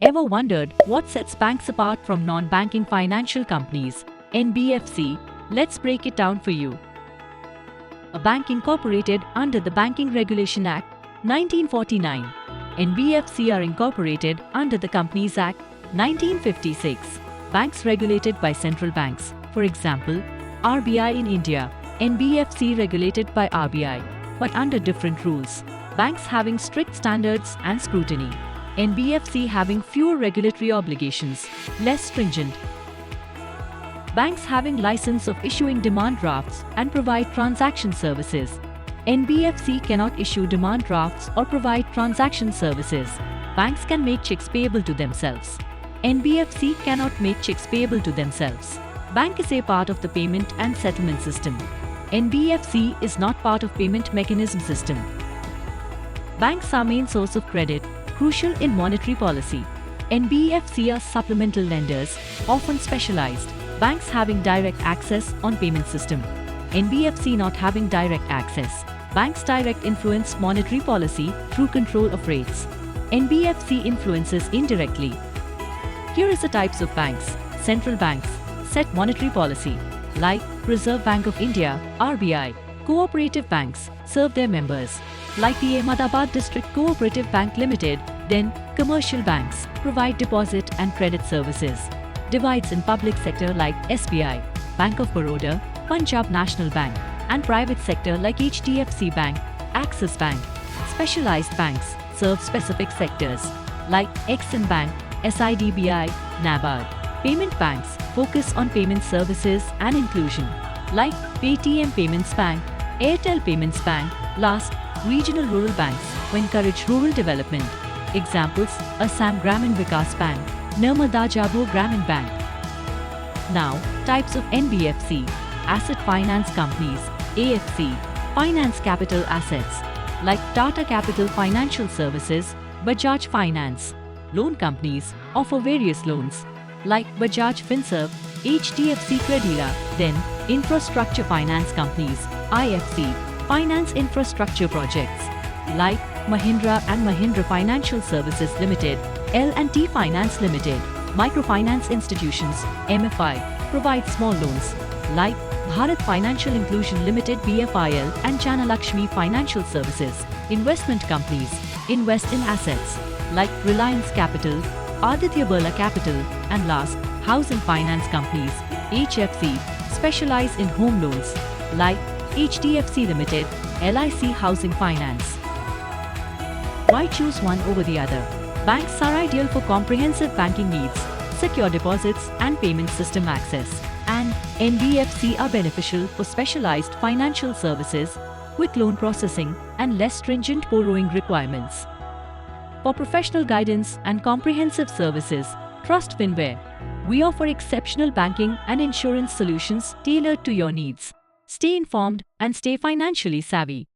Ever wondered what sets banks apart from non-banking financial companies? NBFC, let's break it down for you. A bank incorporated under the Banking Regulation Act, 1949. NBFC are incorporated under the Companies Act, 1956. Banks regulated by central banks, for example, RBI in India, NBFC regulated by RBI, but under different rules. Banks having strict standards and scrutiny. NBFC having fewer regulatory obligations, less stringent. Banks having license of issuing demand drafts and provide transaction services. NBFC cannot issue demand drafts or provide transaction services. Banks can make checks payable to themselves. NBFC cannot make checks payable to themselves. Bank is a part of the payment and settlement system. NBFC is not part of payment mechanism system. Banks are main source of credit, crucial in monetary policy. NBFC are supplemental lenders, often specialized. Banks having direct access on payment system. NBFC not having direct access. Banks direct influence monetary policy through control of rates. NBFC influences indirectly. Here is the types of banks. Central banks set monetary policy, like Reserve Bank of India, RBI. Cooperative banks serve their members, like the Ahmedabad District Cooperative Bank Limited. Then, commercial banks provide deposit and credit services. Divides in public sector like SBI, Bank of Baroda, Punjab National Bank, and private sector like HDFC Bank, Axis Bank. Specialized banks serve specific sectors like Exim Bank, SIDBI, NABARD. Payment banks focus on payment services and inclusion like Paytm Payments Bank, Airtel Payments Bank. Last, regional rural banks who encourage rural development. Examples: Assam Gramin Vikas Bank, Narmada Jabur Gramin Bank. Now, types of NBFC. Asset finance companies, AFC, finance capital assets like Tata Capital Financial Services, Bajaj Finance. Loan companies offer various loans like Bajaj Finserv, HDFC Credila. Then, infrastructure finance companies, IFC, finance infrastructure projects like Mahindra and Mahindra Financial Services Limited, L&T Finance Limited. Microfinance institutions, MFI, provide small loans like Bharat Financial Inclusion Limited BFIL and Chanalakshmi Financial Services. Investment companies invest in assets like Reliance Capital, Aditya Birla Capital, and last, housing finance companies, HFC, specialize in home loans like HDFC Limited, LIC Housing Finance. Why choose one over the other? Banks are ideal for comprehensive banking needs, secure deposits and payment system access. And NBFC are beneficial for specialized financial services, quick loan processing and less stringent borrowing requirements. For professional guidance and comprehensive services, trust Finware. We offer exceptional banking and insurance solutions tailored to your needs. Stay informed and stay financially savvy.